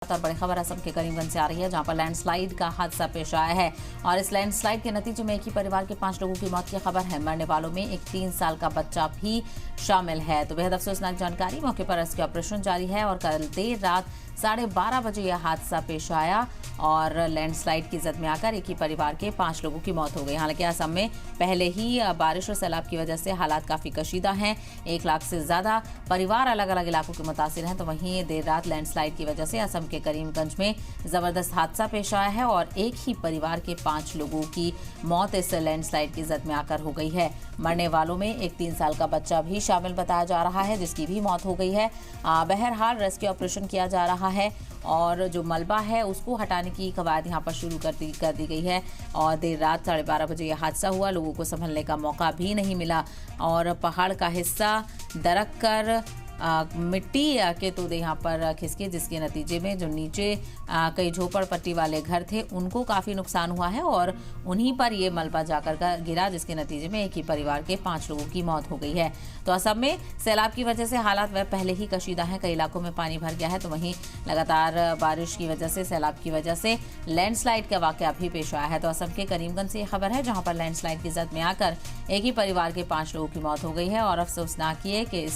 और बड़ी खबर असम के करीमगंज से आ रही है, जहां पर लैंडस्लाइड का हादसा पेश आया है और इस लैंडस्लाइड के नतीजे में एक ही परिवार के 5 लोगों की मौत की खबर है। मरने वालों में एक 3 साल का बच्चा भी शामिल है। तो बेहद अफसोसनाक जानकारी। मौके पर रेस्क्यू ऑपरेशन जारी है और कल देर रात 12:30 बजे यह हादसा पेश आया और लैंडस्लाइड की जद में आकर एक ही परिवार के 5 लोगों की मौत हो गई। हालांकि असम में पहले ही बारिश और सैलाब की वजह से हालात काफी कशीदा हैं। 1 लाख से ज्यादा परिवार अलग अलग इलाकों के मुतासिर हैं। तो वहीं देर रात लैंडस्लाइड की वजह से असम के करीमगंज में जबरदस्त हादसा पेश आया है और एक ही परिवार के 5 लोगों की मौत इस लैंडस्लाइड की जद में आकर हो गई है। मरने वालों में एक 3 साल का बच्चा भी शामिल बताया जा रहा है, जिसकी भी मौत हो गई है। बहरहाल रेस्क्यू ऑपरेशन किया जा रहा है और जो मलबा है उसको हटाने की कवायद यहाँ पर शुरू कर दी गई है। और देर रात 12:30 बजे यह हादसा हुआ। लोगों को संभलने का मौका भी नहीं मिला और पहाड़ का हिस्सा दरक कर मिट्टी के तोदे यहाँ पर खिसके, जिसके नतीजे में जो नीचे कई झोपड़पट्टी वाले घर थे उनको काफ़ी नुकसान हुआ है और उन्हीं पर ये मलबा जाकर गिरा, जिसके नतीजे में एक ही परिवार के 5 लोगों की मौत हो गई है। तो असम में सैलाब की वजह से हालात वह पहले ही कशीदा हैं। कई इलाकों में पानी भर गया है। तो वहीं लगातार बारिश की वजह से, सैलाब की वजह से लैंडस्लाइड का वाकया भी पेश आया है। तो असम के करीमगंज से ये खबर है, जहाँ पर लैंडस्लाइड की जद में आकर एक ही परिवार के 5 लोगों की मौत हो गई है और अफसोसनाक ये कि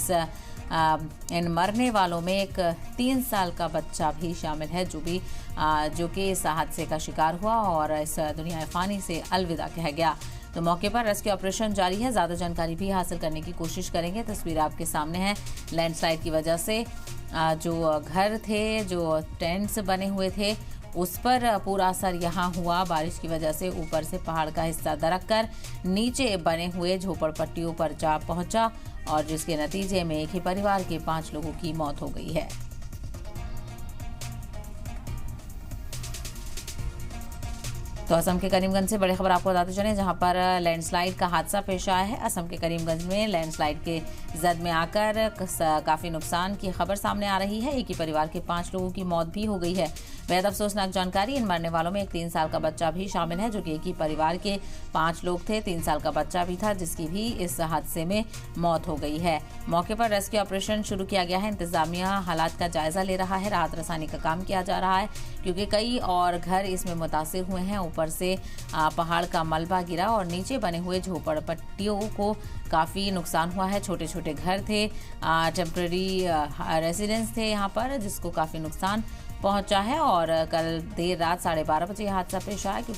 इन मरने वालों में एक 3 साल का बच्चा भी शामिल है, जो कि इस हादसे का शिकार हुआ और इस दुनिया फ़ानी से अलविदा कह गया। तो मौके पर रेस्क्यू ऑपरेशन जारी है। ज़्यादा जानकारी भी हासिल करने की कोशिश करेंगे। तस्वीर आपके सामने है। लैंडस्लाइड की वजह से जो घर थे, जो टेंट्स बने हुए थे, उस पर पूरा असर यहाँ हुआ। बारिश की वजह से ऊपर से पहाड़ का हिस्सा दरक कर नीचे बने हुए झोपड़पट्टियों पर जा पहुंचा और जिसके नतीजे में एक ही परिवार के 5 लोगों की मौत हो गई है। तो असम के करीमगंज से बड़ी खबर आपको बताते चलें, जहां पर लैंडस्लाइड का हादसा पेश आया है। असम के करीमगंज में लैंडस्लाइड के जद में आकर काफ़ी नुकसान की खबर सामने आ रही है। एक ही परिवार के 5 लोगों की मौत भी हो गई है। बेहद अफसोसनाक जानकारी। इन मरने वालों में एक 3 साल का बच्चा भी शामिल है, जो कि एक ही परिवार के 5 लोग थे। 3 साल का बच्चा भी था, जिसकी भी इस हादसे में मौत हो गई है। मौके पर रेस्क्यू ऑपरेशन शुरू किया गया है। इंतजामिया हालात का जायजा ले रहा है। राहत रसानी का काम किया जा रहा है, क्योंकि कई और घर इसमें मुतासिर हुए हैं। ऊपर से पहाड़ का मलबा गिरा और नीचे बने हुए झोपड़पट्टियों को काफ़ी नुकसान हुआ है। छोटे छोटे घर थे, टेम्पररी रेजिडेंस थे यहाँ पर, जिसको काफ़ी नुकसान पहुंचा है। और कल देर रात 12:30 बजे हादसा पेश आया, क्योंकि